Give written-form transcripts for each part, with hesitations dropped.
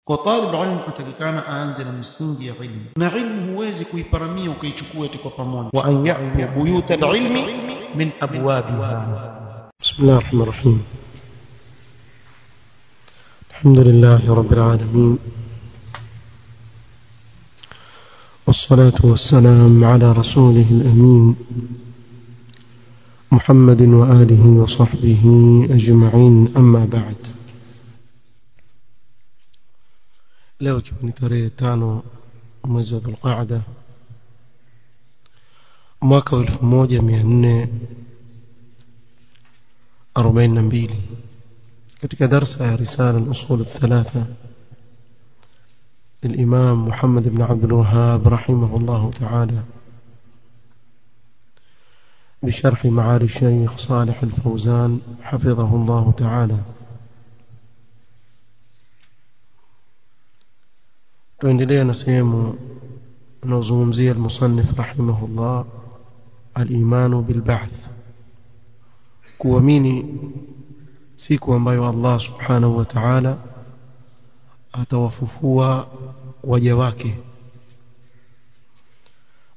Kwa talib ilmu atakikana aanze na msingi ya ilmu, na ilmu huwezi kuiparamia ukaichukua eti kwa pamoja. Wa an ya'tu buyut al-ilmi min abwabiha. Bismillahir rahmanir rahim. Alhamdulillahi rabbil alamin. والصلاة والسلام على رسوله الأمين محمد وآله وصحبه أجمعين. أما بعد. leo ni tarehe 5 mwezi wa Dhulqaada mwaka 1442 katika darasa ya risala al-usul al-thalatha للإمام محمد بن عبد الوهاب رحمه الله تعالى بشرح معالي الشيخ صالح الفوزان حفظه الله تعالى. tuendelea na sehemu tunazungumzia المصنف رحمه الله الإيمان بالبعث, kuamini siku ambayo Allah subhanahu wa ta'ala atawafufua waja wake.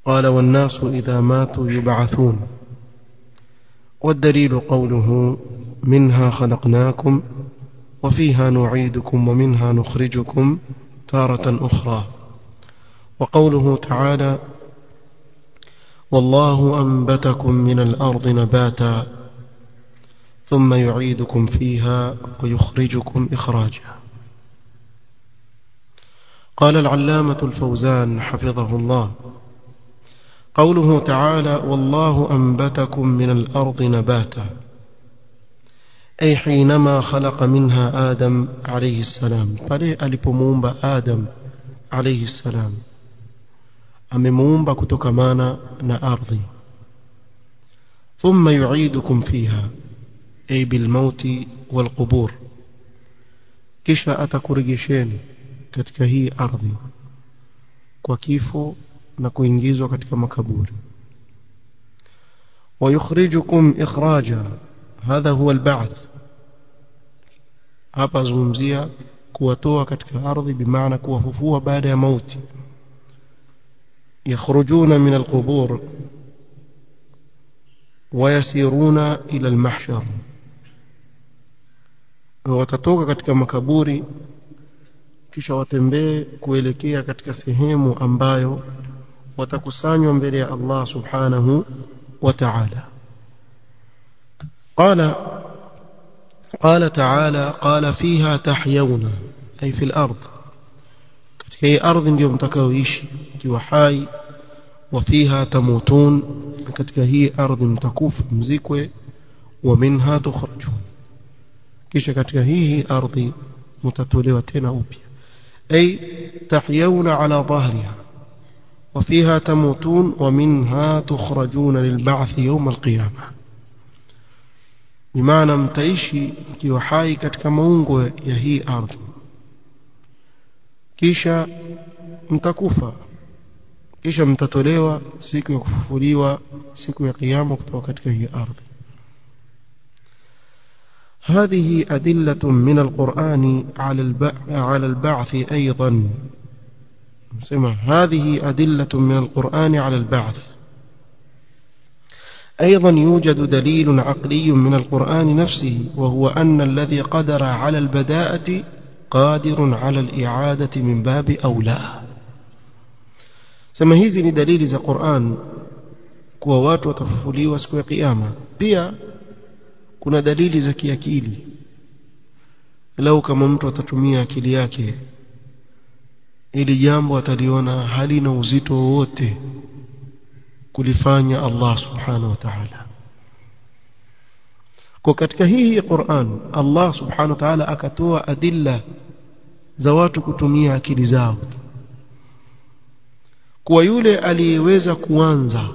قال والناس إذا ماتوا يبعثون والدليل قوله منها خلقناكم وفيها نعيدكم ومنها نخرجكم تارة أخرى. وقوله تعالى والله أنبتكم من الأرض نباتا ثم يعيدكم فيها ويخرجكم إخراجا. قال العلامة الفوزان حفظه الله قوله تعالى والله أنبتكم من الأرض نباتا أي حينما خلق منها آدم عليه السلام, pale alipomuumba Adam عليه السلام amemuumba kutokamana na ardhi. ثم يعيدكم فيها أي بالموت والقبور, kisha atakurejesheni katika hii ardhi kwa kifo na kuingizwa katika makaburi. ويخرجكم إخراجا هذا هو البعث, hapa zungumzia kuwatoa katika ardhi bimaana kuwafufua baada ya mauti. yakhrujuna min alqubur wayasiruna ila almahshar, watatoka katika makaburi kisha watembee kuelekea katika sehemu ambayo watakusanywa mbele ya Allah subhanahu wa ta'ala. قال تعالى قال فيها تحيون أي في الأرض, katika hii ardhi ndio mtakaoishi kiwa hai. وفيها تموتون, katika hii ardhi mtakufa mzikwe. ومنها تخرجون, kisha katika hii ardhi mtatolewa tena upya. أي تحيون على ظهرها وفيها تموتون ومنها تخرجون للبعث يوم القيامة, بمعنى mtaishi mkiwa hai katika maungo ya hii ardhi kisha mtakufa kisha mtatolewa siku ya kufufuliwa siku ya kiyama kutoka katika hii ardhi. هذه أدلة من القرآن على البعث أيضا. هذه أدلة من القرآن على البعث. أيضا يوجد دليل عقلي من القرآن نفسه, وهو أن الذي قدر على البداءة قادر على الإعادة من باب أولى. سما hizi ni dalili za Qur'an kuwa watu watafufuliwa siku ya kiyama. Pia kuna dalili za kiakili. Lau kama mtu atatumia akili yake, ili jambo ataliona halina uzito wote kulifanya Allah subhanahu wa ta'ala. Kwa katika hii Qur'an Allah subhanahu wa ta'ala akatoa adilla za watu kutumia akili zao. Kwa yule aliyeweza kuanza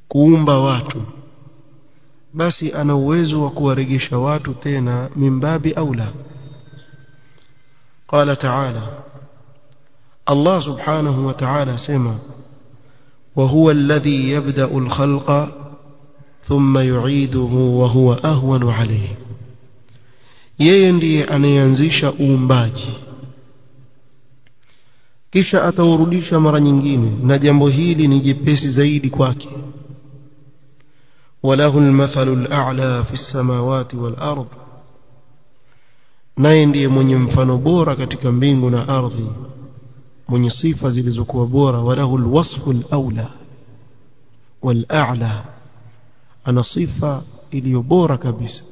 kuumba watu, basi ana uwezo wa kuwarejesha watu tena mimbabi aula. قال تعالى الله سبحانه وتعالى سمع وهو الذي يبدأ الخلق ثم يعيده وهو أهون عليه. yeye ndiye anayeanzisha uumbaji kisha ataurudisha mara nyingine, na jambo hili ni jepesi zaidi kwake. walahu almathalu al'a fi as-samawati wal-ard, naye ndiye mwenye mfano bora katika mbingu na ardhi, mwenye sifa zilizokuwa bora. walahu alwasfu al-awla wal-a'la, ana sifa iliyo bora kabisa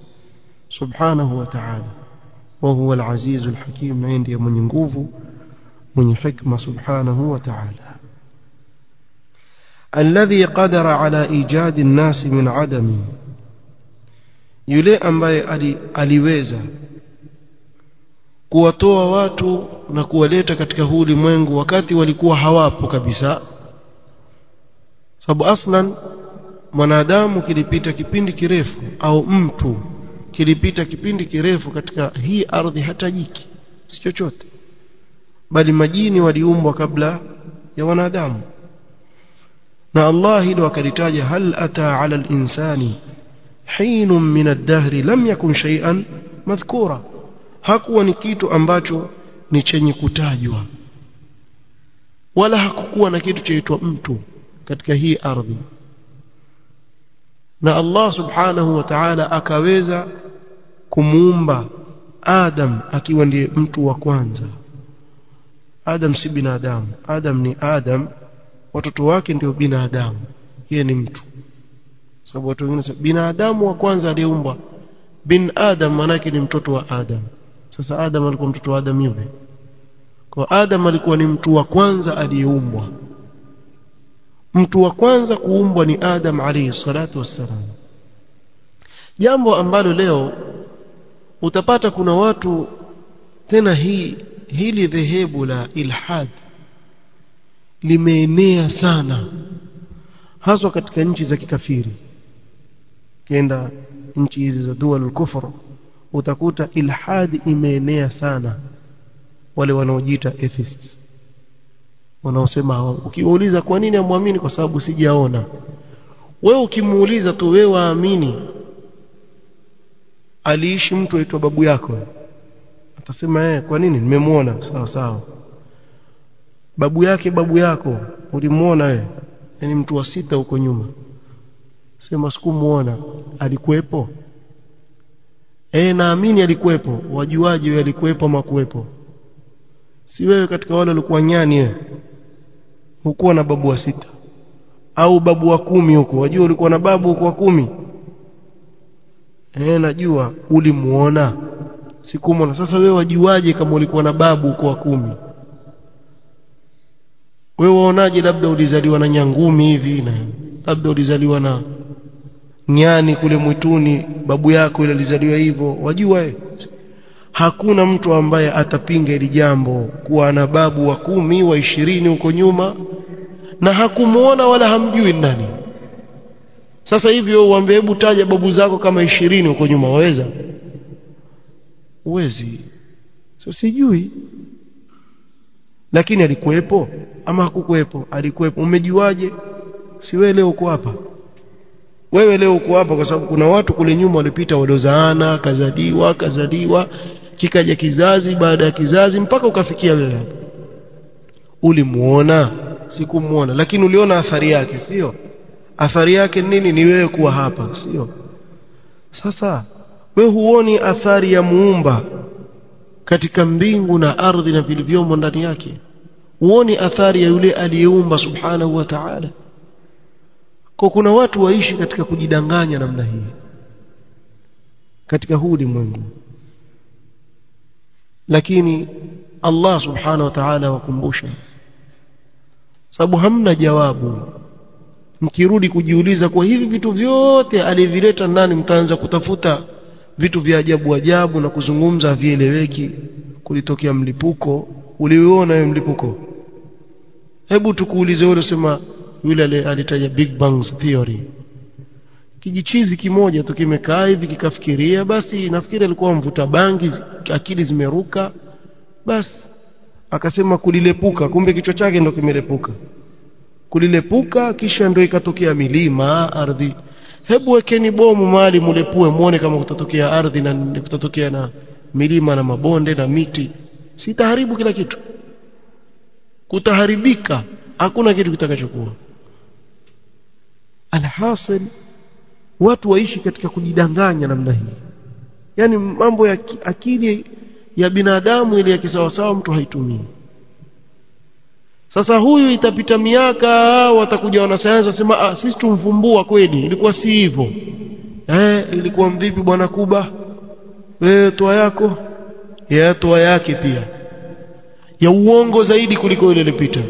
subhanahu wa ta'ala. wa huwa al-azizul hakim, naye ndiye mwenye nguvu mwenye hikma subhanahu wa ta'ala. alladhi qadara ala ijadi an-nas min adami, yule ambaye aliweza kuwatoa watu na kuwaleta katika huu ulimwengu wakati walikuwa hawapo kabisa. Sababu aslan mwanadamu kilipita kipindi kirefu, au mtu kilipita kipindi kirefu katika hii ardhi hatajiki si chochote, bali majini waliumbwa kabla ya wanadamu. na Allah hilo akalitaja, hal ata ala al-insani hinun min ad-dahr lam yakun shay'an madhkura, hakuwa ni kitu ambacho ni chenye kutajwa, wala hakukuwa na kitu chaitwa mtu katika hii ardhi. na Allah subhanahu wa ta'ala akaweza kumuumba Adam akiwa ndiye mtu wa kwanza. Adam si binadamu, Adam ni Adam, watoto wake ndio binadamu, yeye ni mtu. Sababu watu wengine wanasema binadamu wa kwanza aliyeumbwa, bin Adam manake ni mtoto wa Adam. Sasa Adam alikuwa mtoto wa Adam yule, kwa Adam alikuwa ni mtu wa kwanza aliyeumbwa. Mtu wa kwanza kuumbwa ni Adam alayhi salatu wassalam. Jambo ambalo leo utapata kuna watu tena hili dhehebu la ilhad limeenea sana, haswa katika nchi za kikafiri. Kenda nchi hizi za dual kufr utakuta ilhad imeenea sana. Wale wanaojiita atheists, wanaosema, ukiuliza kwa nini amwamini, kwa sababu sijaona. Wewe ukimuuliza tu wewe waamini aliishi mtu aitwa babu yako, atasema kwa nini, nimemuona. sawa sawa, babu yako ulimuona wewe, yani mtu wa 6 huko nyuma. Sema sikumuona, alikuwepo? Naamini alikuwepo. Wajuaje wewe alikuwepo ama kuwepo? Si wewe katika wale walikuwa nyani wewe, hukuwa na babu wa 6 au babu wa 10 huko, wajua ulikuwa na babu huko wa 10? Najua ulimuona, sikumuona. Sasa wewe wajuaje kama ulikuwa na babu huko wa 10? Wewe waonaje labda ulizaliwa na nyangumi hivi, na labda ulizaliwa na nyani kule mwituni, babu yako ile alizaliwa hivyo, wajua hakuna mtu ambaye atapinga hili jambo kuwa na babu wa 10 wa 20 huko nyuma na hakumuona wala hamjui nani. Sasa hivi wewe uambie hebu taja babu zako kama 20 huko nyuma, waweza? Uwezi. Sijui. Lakini alikuwepo ama hakukuwepo? Alikuwepo. Umejuaje? Si wewe leo uko hapa. Wewe leo uko hapa kwa sababu kuna watu kule nyuma walipita, waliozaana, kazaliwa, kikaja kizazi baada ya kizazi mpaka ukafikia wewe hapa. Ulimuona? Sikumuona, lakini uliona athari yake, sio? Athari yake nini? Ni wewe kuwa hapa, sio? Sasa wewe huoni athari ya muumba katika mbingu na ardhi na vilivyomo ndani yake? Huoni athari ya yule aliyeumba subhanahu wa ta'ala? Kwa kuna watu waishi katika kujidanganya namna hii katika huu ulimwengu, lakini Allah subhanahu wa ta'ala wakumbusha, sababu hamna jawabu. Mkirudi kujiuliza kwa hivi vitu vyote alivileta nani, mtaanza kutafuta vitu vya ajabu na kuzungumza vieleweki. Kulitokea mlipuko, uliuona wewe mlipuko? Hebu tukuulize wewe, sema yule alitaja Big Bang theory, kijichizi kimoja tu kimekaa hivi kikafikiria, basi nafikiri alikuwa mvuta bangi, akili zimeruka, basi akasema kulilepuka, kumbe kichwa chake ndo kimelepuka. Kulilepuka kisha ndo ikatokea milima, ardhi. Hebu wekeni bomu mahali mulepue muone kama kutatokea ardhi na kutatokea milima na mabonde na miti, sitaharibu kila kitu? Kutaharibika, hakuna kitu kitakachokuwa. Alhasil, watu waishi katika kujidanganya namna hii. Yani mambo ya akili ya binadamu ile ya kisawasawa mtu haitumii. Sasa huyu itapita miaka, watakuja wanasayansi wasema sisi tumvumbua kweli, ilikuwa si hivyo. Ilikuwa mvipi bwana Kuba? Wewe toa yako, ya toa yake pia, ya uongo zaidi kuliko ile ilipita.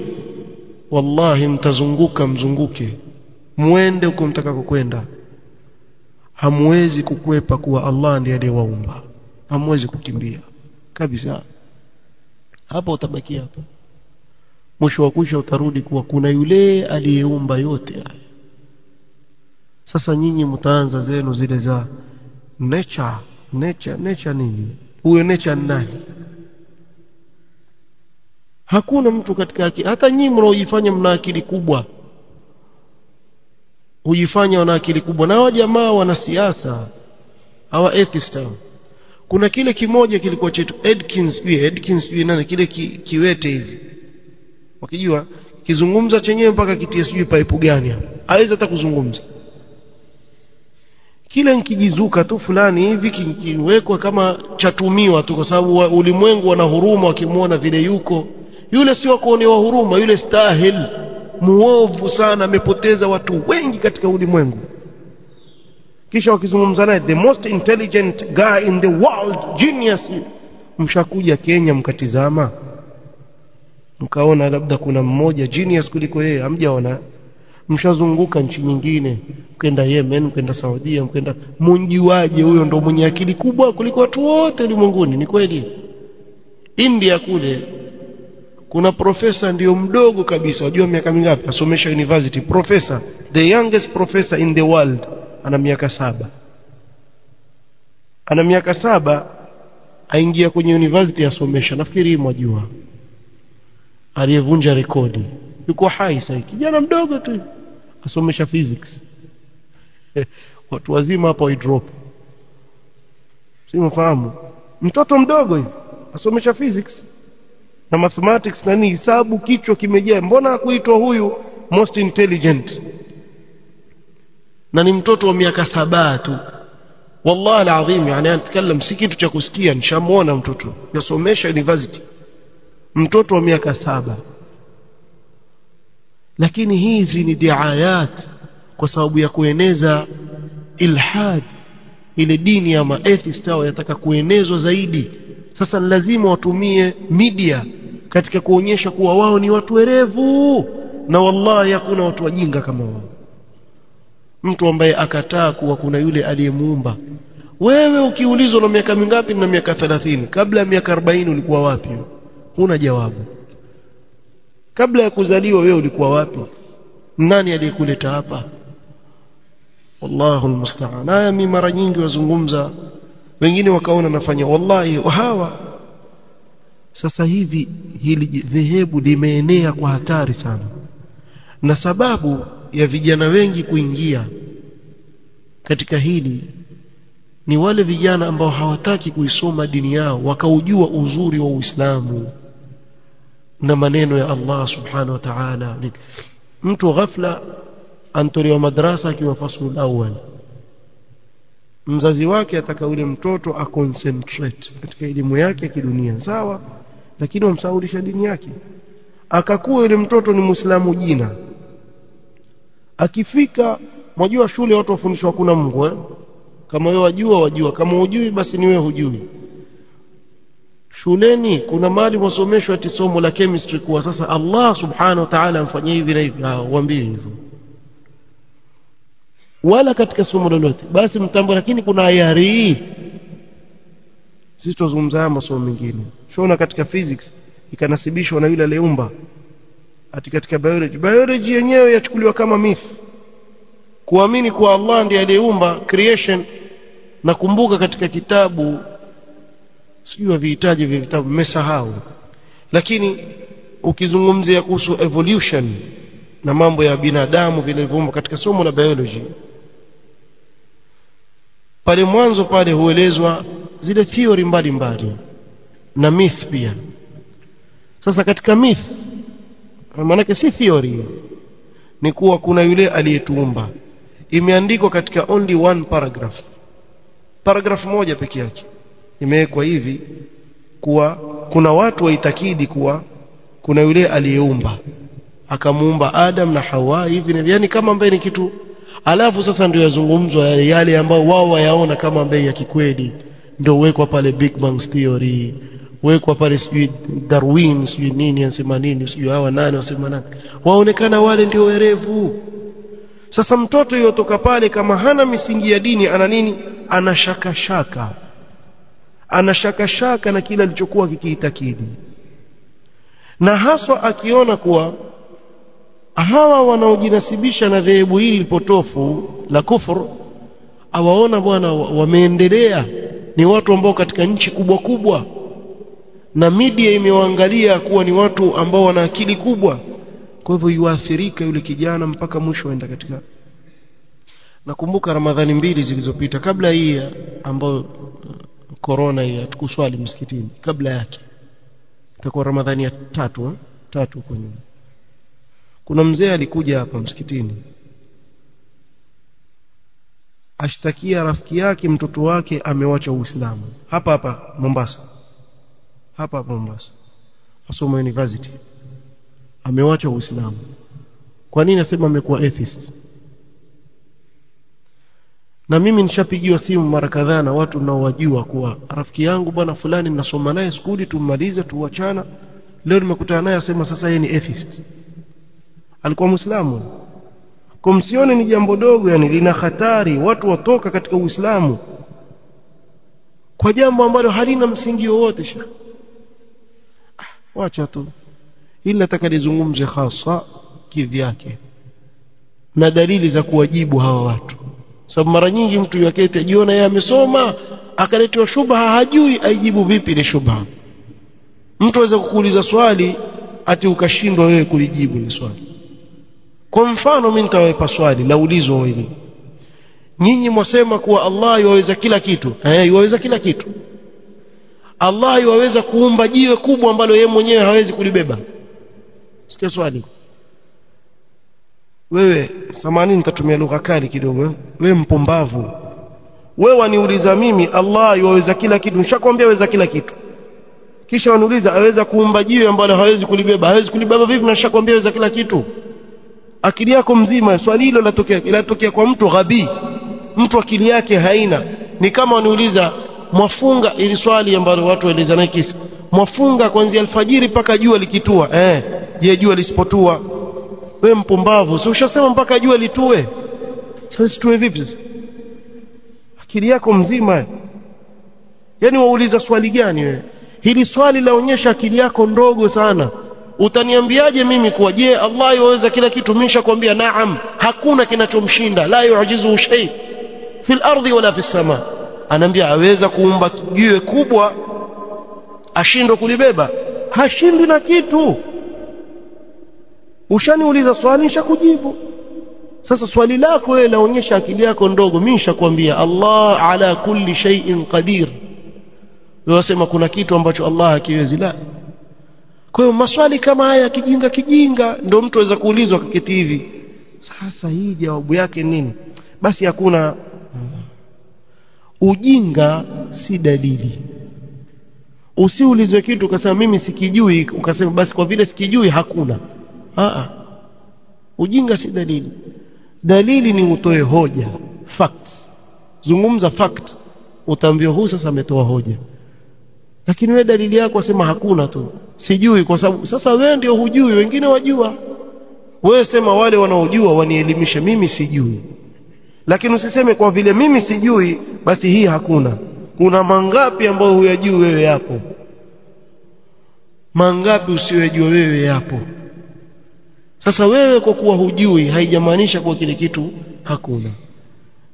Wallahi mtazunguka mzunguke, muende uko mtakako kwenda, hamwezi kukwepa kuwa Allah ndiye aliyewaumba. Hamwezi kukimbia kabisa. Hapo utabaki hapo. Mwisho wa kusha utarudi kuwa kuna yule aliyeumba yote haya. Sasa nyinyi mtaanza zenu zile za nature nini? Huyo nature nani? Hakuna mtu katika akili. Hata nyinyi mnaojifanya mna akili kubwa, hujifanya wana akili kubwa. Na hao jamaa wana siasa, hawa atheists. Kuna kile kimoja kilikuwa chetu Edkins nani kile kiwete hivi, wakijua kizungumza chenyewe mpaka kitie sijui pipe gani hapo, hawezi hata kuzungumza. Kile nkijizuka tu fulani hivi kiwekwa kama chatumiwa tu, kwa sababu ulimwengu wana huruma wakimuona vile yuko. Yule sio kuonewa huruma, yule stahil muovu sana, amepoteza watu wengi katika ulimwengu. Kisha wakizungumza naye, the most intelligent guy in the world, genius. Mshakuja Kenya mkatizama, mkaona labda kuna mmoja genius kuliko yeye? Hamjaona. Mshazunguka nchi nyingine, mkenda Yemen, mkenda Saudia, mkenda, mnjiwaje huyo ndo mwenye akili kubwa kuliko watu wote ulimwenguni? Ni kweli. India kule kuna profesa ndio mdogo kabisa, wajua miaka mingapi asomesha university? Professor, the youngest professor in the world, ana miaka 7. Ana miaka 7 aingia kwenye university asomesha. Nafikiri mwajua aliyevunja rekodi yuko hai sasa, kijana mdogo tu asomesha physics. Watu wazima hapo drop, si mfahamu? Mtoto mdogo hivi asomesha physics na mathematics na hisabu, kichwa kimejaa. Mbona hakuitwa huyu most intelligent? Na ni mtoto wa miaka 7 tu. Wallahi alazim, yani anatakalam si kitu cha kusikia. Nishamuona mtoto yasomesha university, mtoto wa miaka 7. Lakini hizi ni diayat kwa sababu ya kueneza ilhad. Ile dini ya maatheist yataka kuenezwa zaidi. Sasa lazima watumie media katika kuonyesha kuwa wao ni watu werevu, na wallahi hakuna watu wajinga kama wao. Mtu ambaye akataa kuwa kuna yule aliyemuumba. Wewe ukiulizwa na miaka mingapi? Na miaka 30. Kabla ya miaka 40 ulikuwa wapi? Huna jawabu. Kabla ya kuzaliwa wewe ulikuwa wapi? Nani aliyekuleta hapa? Wallahu almusta'an. Haya mimi mara nyingi wazungumza, wengine wakaona nafanya, wallahi hawa sasa hivi hili dhehebu limeenea kwa hatari sana. Na sababu ya vijana wengi kuingia katika hili ni wale vijana ambao hawataki kuisoma dini yao, wakaujua uzuri wa Uislamu na maneno ya Allah subhanahu wa ta'ala. Mtu ghafla antolewa madrasa akiwa faslul awwal, mzazi wake ataka yule mtoto aconcentrate katika elimu yake ya kidunia, sawa, lakini wamsaulisha dini yake. Akakuwa yule mtoto ni Muislamu jina. Akifika, mwajua shule watu wafundishwa kuna Mungu, kama wewe wajua, kama hujui basi ni wewe hujui. Shuleni kuna mahali wasomeshwa ati somo la chemistry, kwa sasa Allah subhanahu wa ta'ala amfanyia hivi na hivi, waambie hivyo. Wala katika somo lolote basi mtambo, lakini kuna ayari. Sisi tuzungumza masomo mengine. Shona katika physics ikanasibishwa na yule aliyeumba. Ati katika biology yenyewe yachukuliwa kama myth. Kuamini kwa Allah ndiye aliyeumba creation. Nakumbuka katika kitabu, sijui vihitaji vya vitabu mmesahau, lakini ukizungumzia kuhusu evolution na mambo ya binadamu vile vilivyoumba katika somo la biology, pale mwanzo pale huelezwa zile theory mbalimbali na myth pia. Sasa katika myth, maana si theory, ni kuwa kuna yule aliyetuumba. Imeandikwa katika only one paragraph moja pekee yake. Imewekwa hivi kuwa kuna watu waitakidi kuwa kuna yule aliyeumba, akamuumba Adam na Hawa hivi, yani kama ambaye ni kitu. Alafu sasa ndio yazungumzwa yale ambao wao wayaona kama ambaye ya kikweli, ndio wekwa pale Big Bang theory, wekwa pale sijui Darwin sijui nini anasema nini, sijui hawa nani wasema nani, waonekana wale ndio werevu. Sasa mtoto yotoka pale kama hana misingi ya dini, ana nini? Ana shaka na kila alichokuwa kikiitakidi, na haswa akiona kuwa hawa wanaojinasibisha na dhehebu hili potofu la kufuru, awaona bwana wameendelea, ni watu ambao katika nchi kubwa kubwa na media imewaangalia kuwa ni watu ambao wana akili kubwa. Kwa hivyo yuathirika yule kijana mpaka mwisho aenda katika. Nakumbuka Ramadhani 2 zilizopita, kabla hii ambayo corona hii, tukuswali msikitini, kabla yake itakuwa Ramadhani ya 3 huko nyuma. Kuna mzee alikuja hapa msikitini, ashtakia rafiki yake mtoto wake amewacha Uislamu hapa Mombasa, asoma university, amewacha Uislamu. Kwa nini nasema amekuwa atheist? Na mimi nishapigiwa simu mara kadhaa na watu naowajua kuwa rafiki yangu bwana fulani ninasoma naye skuli, tumalize tuachana, leo nimekutana naye asema sasa yeye ni atheist. Alikuwa Muislamu. Kwa msione ni jambo dogo, yani lina hatari watu watoka katika Uislamu kwa jambo ambalo halina msingi wowote. Wacha tu. Hili nataka nizungumze hasa kivyake na dalili za kuwajibu hawa watu. Sababu mara nyingi mtu yakete jiona yeye amesoma, akaletewa shubha, hajui aijibu vipi ile shubha. Mtu aweza kukuuliza swali ati ukashindwa wewe kulijibu ile swali. Kwa mfano mimi nitawapa swali la ulizo hili. Nyinyi mwasema kuwa Allah yuweza kila kitu. Yuweza kila kitu. Allah yuweza kuumba jiwe kubwa ambalo yeye mwenyewe hawezi kulibeba. Sikia swali. Wewe samahani nitatumia lugha kali kidogo. Wewe mpumbavu. Wewe waniuliza mimi Allah yuweza kila kitu. Nishakwambia yuweza kila kitu. Kisha waniuliza aweza kuumba jiwe ambalo hawezi kulibeba. Hawezi kulibeba vipi na nishakwambia yuweza kila kitu? Akili yako mzima, swali hilo latokea kwa mtu ghabi, mtu akili yake haina. Ni kama waniuliza mwafunga, ili swali ambalo watu waeleza na kisa, mwafunga kuanzia alfajiri mpaka jua likitua. Je, jua lisipotua? Wewe mpumbavu, sio ushasema mpaka jua litue? Sasa situe vipi? Akili yako mzima, yani wauliza swali gani wewe? Hili swali laonyesha akili yako ndogo sana. Utaniambiaje mimi kuwa je Allah yuweza kila kitu? Mimi nishakwambia naam, hakuna kinachomshinda, la yu'jizu shay fil ardi wala fis sama. Anaambia aweza kuumba jiwe kubwa ashindwe kulibeba? Hashindi na kitu. Ushaniuliza swali nishakujibu. Sasa swali lako wewe laonyesha akili yako ndogo. Mimi nishakwambia Allah ala kulli shay'in qadir. Wewe wasema kuna kitu ambacho Allah hakiwezi? La. Kwa hiyo maswali kama haya kijinga ndio mtu aweza kuulizwa kaketi hivi. Sasa hii jawabu yake nini? Basi hakuna. Ujinga si dalili. Usiulizwe kitu ukasema mimi sikijui, ukasema basi kwa vile sikijui hakuna. Ujinga si dalili. Dalili ni utoe hoja, facts. Zungumza fact, utaambiwa huu sasa ametoa hoja. Lakini wewe dalili yako wasema hakuna tu, sijui, kwa sababu sasa wewe ndio hujui, wengine wajua. Wewe sema wale wanaojua wanielimishe, mimi sijui. Lakini usiseme kwa vile mimi sijui basi hii hakuna. Kuna mangapi ambao huyajui wewe yapo? Mangapi usiyojua wewe yapo? Sasa wewe kwa kuwa hujui haijamaanisha kwa kile kitu hakuna.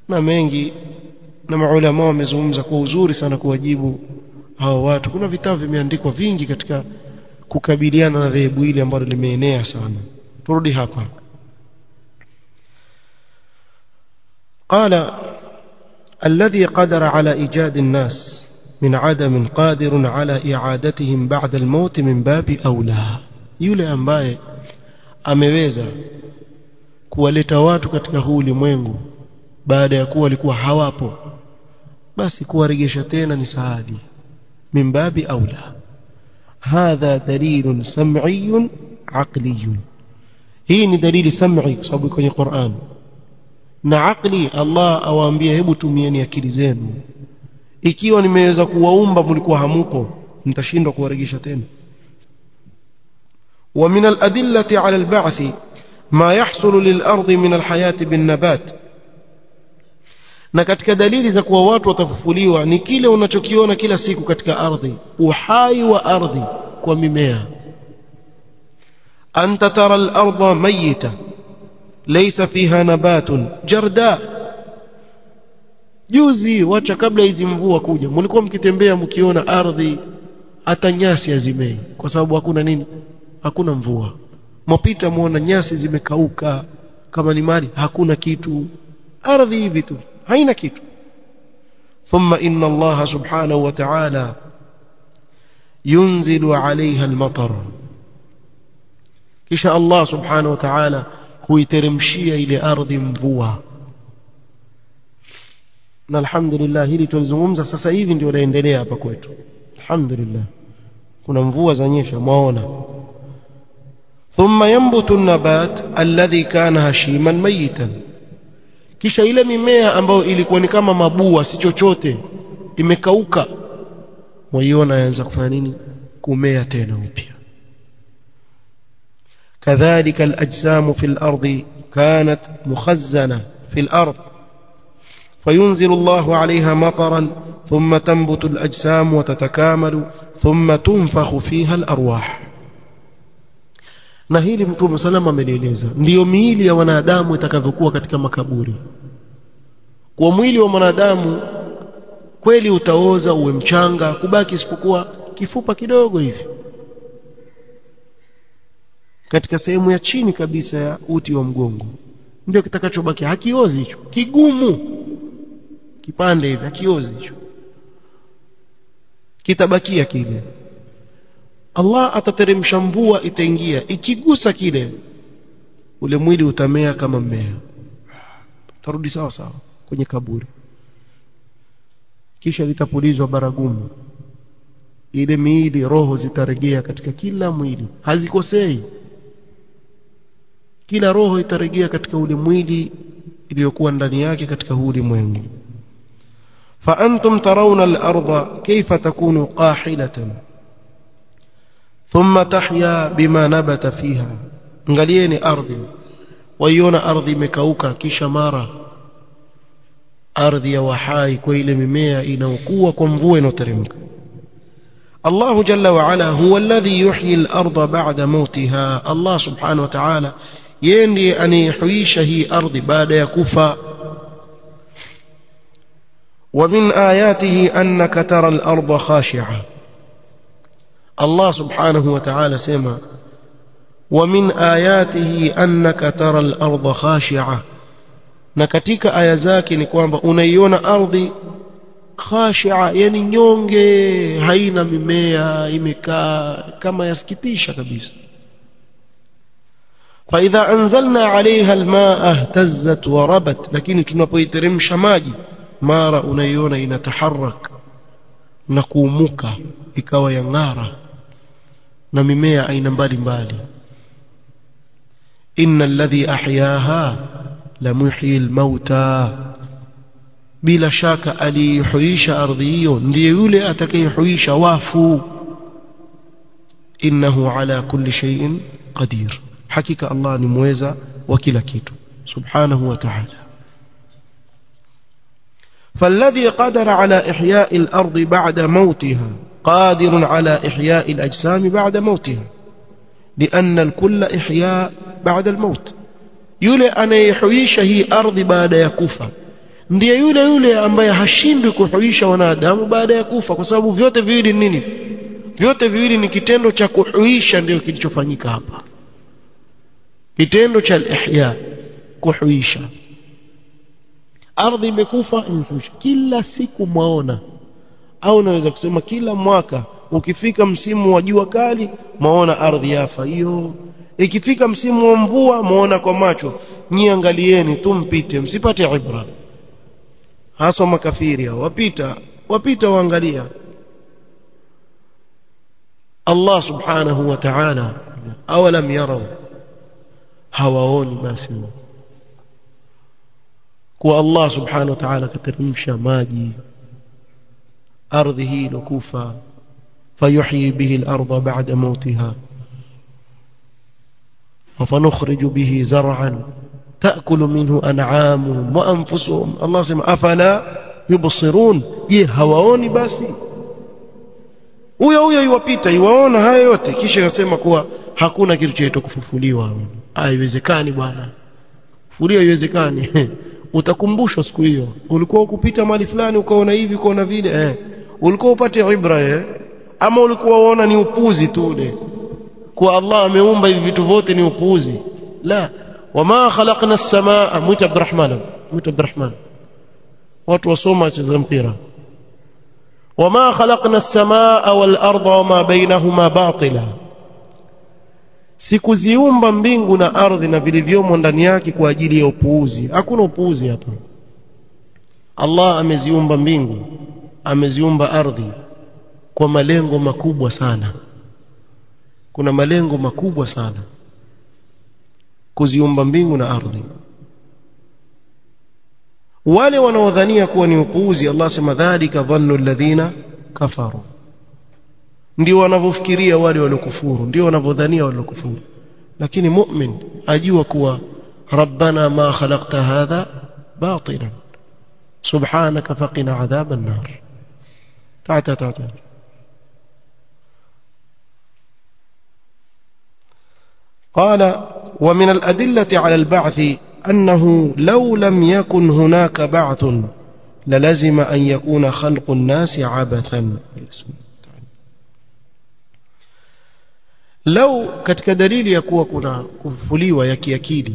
Na mengi na maulama wamezungumza kwa uzuri sana kuwajibu hao watu. Kuna vitabu vimeandikwa vingi katika kukabiliana na dhehebu hili ambalo limeenea sana. Turudi hapa. قال الذي قدر على إيجاد الناس من عدم قادر على إعادتهم بعد الموت من باب أولى. yule ambaye ameweza kuwaleta watu katika huu ulimwengu baada ya kuwa walikuwa hawapo, basi kuwarejesha tena ni saadi min babi aula. hadha dalilun sam'iyyun aqliyyun. hii ni dalili sam'i kwa sababu kwenye Qur'an, na aqli Allah awaambia hebu tumieni akili zenu. ikiwa nimeweza kuwaumba mlikuwa hamupo, mtashindwa kuwarejesha tena. ومن الأدلة على البعث ما يحصل للأرض من الحياة بالنبات. na katika dalili za kuwa watu watafufuliwa ni kile unachokiona kila siku katika ardhi, uhai wa ardhi kwa mimea. anta tara al-ardha mayyita laysa fiha nabatun jarda. juzi wacha kabla hizi mvua kuja mlikuwa mkitembea mkiona ardhi hata nyasi hazimei kwa sababu hakuna nini, hakuna mvua. Mpita muona nyasi zimekauka, kama ni mali hakuna kitu, ardhi hivi tu haina kitu. thumma inna Allah subhanahu wa ta'ala yunzilu 'alayha al-matar. kisha Allah subhanahu wa ta'ala huiteremshia ile ardhi mvua. na alhamdulillah hili tulizungumza sasa hivi ndio laendelea hapa kwetu. alhamdulillah kuna mvua zanyesha mwaona. ثم ينبت النبات الذي كان هشيما ميتا. kisha ile mimea ambayo ilikuwa ni kama mabua si chochote imekauka, waiona yaanza kufanya nini, kumea tena upya. kadhalika al-ajsam fi al-ardi kanat mukhazzana fi al-ard فينزل الله عليها مطرا ثم تنبت الأجسام وتتكامل ثم تنفخ فيها الأرواح. na hili Mtume salama amelieleza ndio miili ya wanadamu itakavyokuwa katika makaburi. kwa mwili wa mwanadamu kweli utaoza uwe mchanga kubaki isipokuwa kifupa kidogo hivi katika sehemu ya chini kabisa ya uti wa mgongo, ndio kitakachobaki. hakiozi hicho, kigumu kipande hivi, hakiozi hicho, kitabakia kile. Allah atateremsha mvua, itaingia, ikigusa kile ule mwili utamea kama mmea, tarudi sawa sawa kwenye kaburi. kisha litapulizwa baragumu, ile miili roho zitarejea katika kila mwili, hazikosei. kila roho itarejea katika ule mwili iliyokuwa ndani yake katika huu ulimwengu. fa antum tarawna al-ardha kayfa takunu qahilatan thumma tahya bima nabata fiha. angalieni ardhi, waiona ardhi imekauka, kisha mara ardhi ya wahai kwa ile mimea inayokuwa kwa mvua inoteremka. Allah jalla wa ala huwa alladhi yuhyi al-ardha ba'da mautiha. Allah subhanahu wa ta'ala yeye ndiye anayehuisha hii ardhi baada ya kufa. wa min ayatihi annaka tara al-ardha khashi'a. Allah subhanahu wa ta'ala sema wa min ayatihi annaka tara al-ardha khashi'a. na katika aya zake ni kwamba unaiona ardhi khashi'a, yani nyonge, haina mimea, imekaa kama yasikitisha kabisa. fa idha anzalna 'alayha al-ma'a ihtazzat wa rabat. lakini tunapoiteremsha maji mara unaiona inataharak na kuumuka ikawa yang'ara na mimea aina mbalimbali. innal ladhi ahyaha la muhyil mauta. bila shaka alihuisha ardhi hiyo ndiye yule atakayehuisha wafu. innahu ala kulli shay'in qadir. hakika Allah ni muweza wa kila kitu subhanahu wa ta'ala. فالذي قدر على إحياء الأرض بعد موتها قادر على إحياء الأجسام بعد موتها، لأن الكل إحياء بعد الموت. yule anayehuisha hii ardhi baada ya kufa ndiye yule ambaye hashindwi kuhuisha wanadamu baada ya kufa, kwa sababu vyote viwili nini? vyote viwili ni kitendo cha kuhuisha, ndio kilichofanyika hapa, kitendo cha al-ihya, kuhuisha. ardhi imekufa, imehuisha. kila siku mwaona au naweza kusema kila mwaka ukifika msimu wa jua kali maona ardhi yafa hiyo, ikifika msimu wa mvua maona kwa macho. Nyi angalieni tu mpite, msipate ibra. Hasa makafiri wapita waangalia. Allah subhanahu wa ta'ala awalam yaraw, hawaoni basi kwa Allah subhanahu wa ta'ala kateremsha maji ardhi hii lokufa, fayuhyi bihi al-ardha ba'da mawtiha فنخرج به زرعا تأكل منه أنعامهم وأنفسهم. الله سمع أفلا يبصرون. hawaoni basi? huyo yuwapita yuwaona haya yote, kisha akasema kuwa hakuna kitu chaitwa kufufuliwa. Haiwezekani bwana, kufufuliwa haiwezekani. Utakumbushwa siku hiyo, ulikuwa ukupita mahali fulani ukaona hivi ukaona vile, ulikuwa upate ibra ama ulikuwa unaona ni upuzi tu ule kwa Allah ameumba hivi vitu vyote ni upuuzi? La. Wama khalaqna as-samaa, mwita Abdurrahman watu wasoma cheza mpira. Wama khalaqna as-samaa wal arda wama bainahuma batila, sikuziumba mbingu na ardhi na vilivyomo ndani yake kwa ajili ya upuuzi. Hakuna upuuzi hapa. Allah ameziumba mbingu, ameziumba ardhi kwa malengo makubwa sana. Kuna malengo makubwa sana kuziumba mbingu na ardhi. Wale wanaodhania kuwa ni upuuzi, Allah sema dhalika dhannu alladhina kafaru, ndio wanavyofikiria wale waliokufuru, ndio wanavyodhania wale waliokufuru. Lakini mu'min ajua kuwa rabbana ma khalaqta hadha batilan subhanaka faqina adhaban nar. ta'ata قال ومن الأدلة على البعث أنه لو لم يكن هناك بعث للزم أن يكون خلق الناس عبثا. لو katika dalili ya kuwa kuna kufufuliwa ya kiakili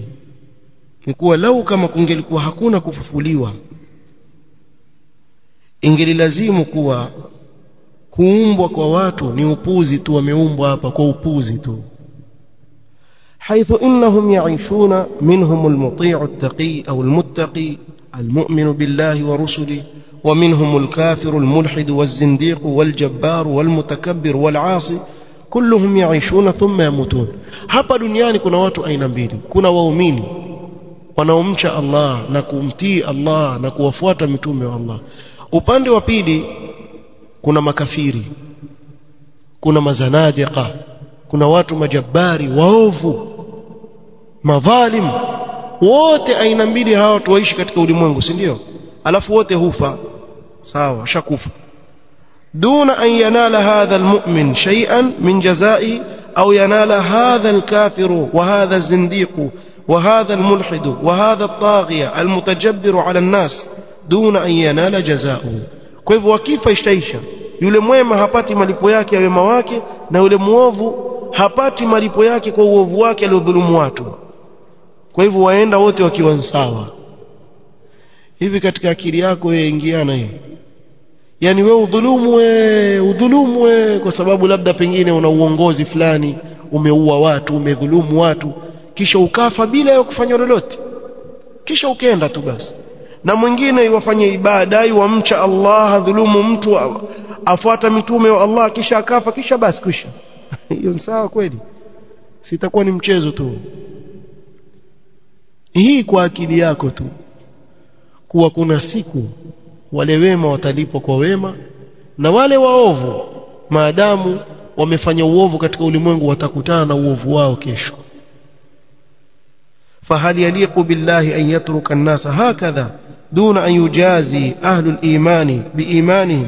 ni kuwa lau kama kungelikuwa hakuna kufufuliwa ingelilazimu kuwa kuumbwa kwa watu ni upuzi tu, wameumbwa hapa kwa upuzi tu. حيث إنهم يعيشون منهم المطيع التقي أو المتقي المؤمن بالله ورسله، ومنهم الكافر الملحد والزنديق والجبار والمتكبر والعاصي، كلهم يعيشون ثم يموتون. hapa duniani kuna watu aina mbili. Kuna waumini wanaomcha Allah na kumtii Allah na kuwafuata mitume wa Allah. Upande wa pili kuna makafiri, kuna mazanadiqa, kuna watu majabari waovu madhalim. Wote aina mbili hawa watu waishi katika ulimwengu, si ndio? Alafu wote hufa, sawa, shakufa. duna an yanala hadha almu'min shay'an min jazaa'i au yanala hadha alkafiru wa hadha alzindiqu wa hadha almulhidu wa hadha at-taghiya almutajabbiru 'ala an-nas duna an yanala jazaa'u. Kwa hivyo wakifa ishaisha. Yule mwema hapati malipo yake ya wema wake, na yule muovu hapati malipo yake kwa uovu wake aliodhulumu watu. Kwa hivyo waenda wote wakiwa sawa. Hivi katika akili yako wewe ingiana hiyo? Yani wewe udhulumu kwa sababu labda pengine una uongozi fulani, umeua watu, umedhulumu watu, kisha ukafa bila ya kufanya lolote, kisha ukaenda tu basi. Na mwingine yafanye ibada, yamcha Allah, dhulumu mtu, afuata mitume wa Allah, kisha akafa, kisha basi kisha. Hiyo ni sawa kweli? Sitakuwa ni mchezo tu. Hii kwa akili yako tu kuwa kuna siku wale wema watalipwa kwa wema na wale waovu maadamu wamefanya uovu katika ulimwengu watakutana na uovu wao kesho. فهل يليق بالله أن يترك الناس هكذا دون أن يجازي أهل الإيمان بإيمانهم،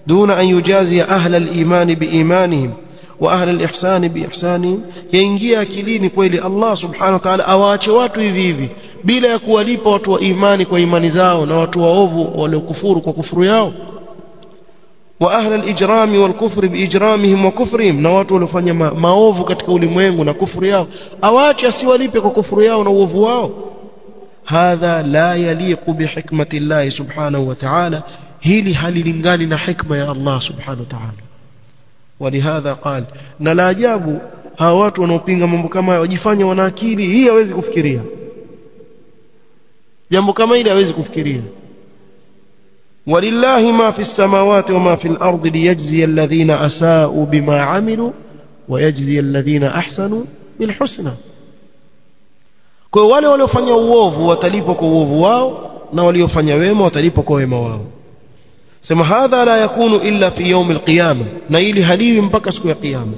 دون أن يجازي أهل الإيمان بإيمانهم وأهل الإحسان بإحسانهم؟ ينجي akilini kweli Allah subhanahu wa ta'ala awaache watu hivi hivi bila ya kuwalipa watu wa imani kwa imani zao na watu waovu waliokufuru kwa kufuru yao? wa ahla al-ijrami wal kufri bi ijramihim wa kufrihim, na watu waliofanya maovu katika ulimwengu na kufuru yao awaache asiwalipe kwa kufuru yao na uovu wao. hadha la yaliqu bi hikmati Allah subhanahu wa ta'ala, hili halilingani na hikma ya Allah subhanahu wa ta'ala. Walihadha qala, na la ajabu hawa watu wanaopinga mambo kama wajifanya wana akili, hii hawezi kufikiria jambo kama hili, hawezi kufikiria. walillahi ma fi samawati wa ma fi al-ardi liyajzi alladhina asa'u bima 'amilu wa yajzi alladhina ahsanu bil husna. Kwa wale waliofanya uovu watalipwa kwa uovu wao, na waliofanya wema watalipwa kwa wema wao. sema hadha la yakunu illa fi yawm al-qiyamah, na ili haliwi mpaka siku ya kiyama.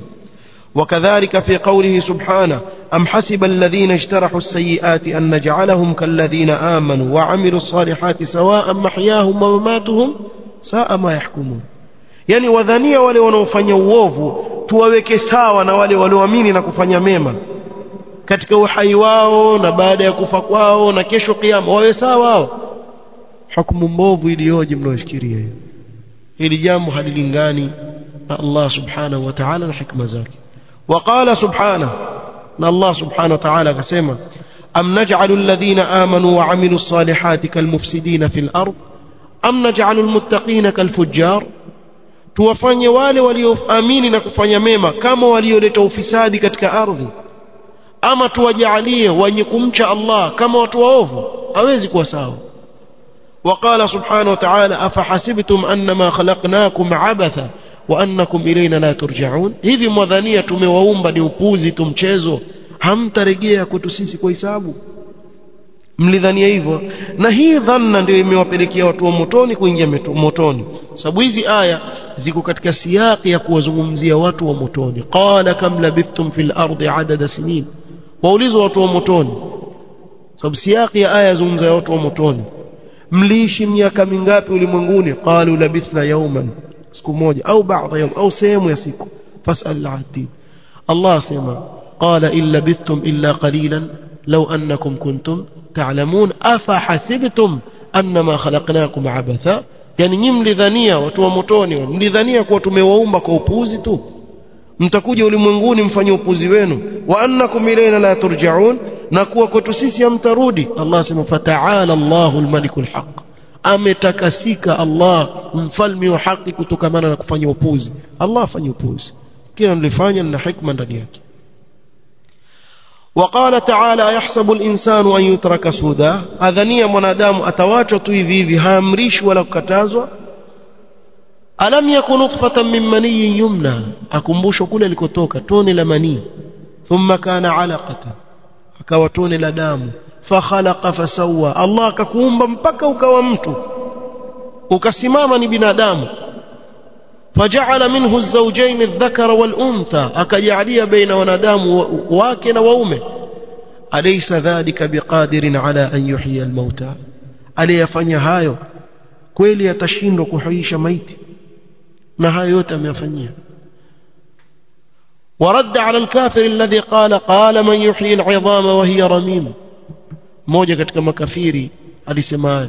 وكذلك في قوله سبحانه أم حسب الذين اجترحوا السيئات أن نجعلهم كالذين آمنوا وعملوا الصالحات سواء محياهم ومماتهم ساء ما يحكمون. يعني wadhania wale wanaofanya uovu tuwaweke sawa na wale walioamini na kufanya mema katika uhai wao na baada ya kufa kwao na kesho kiyama, wawe sawa wao. Hukumu mbovu iliyoje mnaofikiria hiyo? Hili jambo halilingani na Allah subhanahu wa ta'ala na hikma zake. وقال سبحانه ان الله سبحانه وتعالى كسمى ام نجعل الذين امنوا وعملوا الصالحات كالمفسدين في الارض ام نجعل المتقين كالفجار. tuwafanye wale walioamini na kufanya mema kama walioleta ufisadi katika ardhi, ama tuwajalie wenye kumcha Allah kama watu waovu? hawezi kuwa sawa. وقال سبحانه وتعالى افحسبتم انما خلقناكم عبثا وأنكم إلينا لا ترجعون. hivi mwadhania tumewaumba ni upuzi tu, mchezo, hamtarejea kwetu sisi kwa hisabu? Mlidhania hivyo, na hii dhanna ndio imewapelekea watu wa motoni kuingia motoni. Sababu hizi aya ziko katika siyaki ya kuwazungumzia watu wa motoni. qala kam labithtum fil ardi adada sinin, waulizwa watu wa motoni, sababu siyaki ya aya zungumza watu wa motoni, mliishi miaka mingapi ulimwenguni? qalu labithna yawman, siku moja, au baadhi yawm, au sehemu ya siku. fasal al-adid. Allah sema qala illa bithtum illa qalilan law annakum kuntum ta'lamun afa hasibtum annama khalaqnakum abatha. yani nyinyi mlidhania, watu wa motoni mlidhania kuwa tumewaumba kwa upuzi tu, mtakuja ulimwenguni mfanye upuzi wenu, wa annakum ilayna la turja'un, na kuwa kwetu sisi hamtarudi. Allah sema fata'ala Allahu al-malikul haqq, ametakasika Allah mfalme wa haki kutokamana na kufanya upuzi. Allah afanye upuzi, kila nilifanya na hikma ndani yake. وقال تعالى يحسب الإنسان أن يترك سودا. أذنيا منادام أتواتوا tu hivi hivi, haamrishwi wala kukatazwa. alam yakun nutfatan min mani yumna, akumbusho kule likotoka tone la mani, thumma kana alaqatan, akawa tone la damu, fakhalaqa fasawwa, Allah akakuumba mpaka ukawa mtu, ukasimama ni binadamu. faja'ala minhu az-zawjayn adh-dhakara wal-untha, akajalia baina wanadamu wake na waume. alaysa dhalika biqadirin ala an yuhyiya al-mauta, aliyafanya hayo kweli atashindwa kuhuisha maiti? na hayo yote ameyafanyia. ورد على الكافر الذي قال من يحيي العظام وهي رميم. mmoja katika makafiri alisema,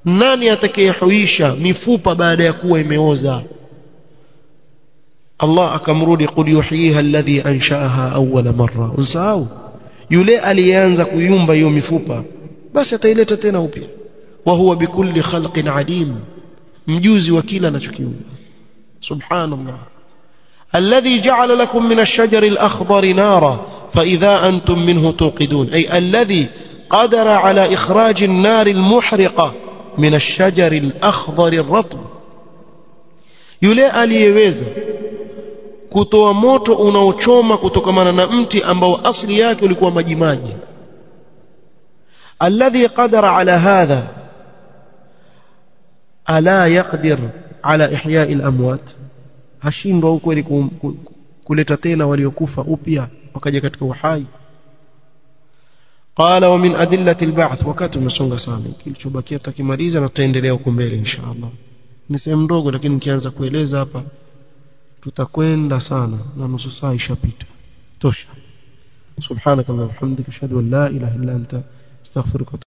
nani atakayehuisha mifupa baada ya kuwa imeoza? Allah akamrudi, qul yuhyiha alladhi ansha'aha awwala marra. usahau yule aliyeanza kuiumba hiyo mifupa, basi ataileta tena upya. wa huwa bikulli khalqin alim, mjuzi wa kila anachokiumba. subhanallah. الذي جعل لكم من الشجر الأخضر نارا فإذا أنتم منه توقدون، أي الذي قدر على إخراج النار المحرقة من الشجر الأخضر الرطب. yule aliyeweza kutoa moto unaochoma kutokana na mti ambao asili yake ulikuwa majimaji. alladhi qadara ala hadha ala yaqdir ala ihya'i al-amwat, hashindwa huko ili kuleta tena waliokufa upya wakaja katika uhai. qala wa min adillati al-ba'th. wakati umesonga sana, kilichobakia tutakimaliza na tutaendelea huko mbele inshallah. ni sehemu ndogo, lakini nikianza kueleza hapa tutakwenda sana na nusu saa ishapita tosha. subhanaka wa bihamdika ashhadu an la ilaha illa anta astaghfiruka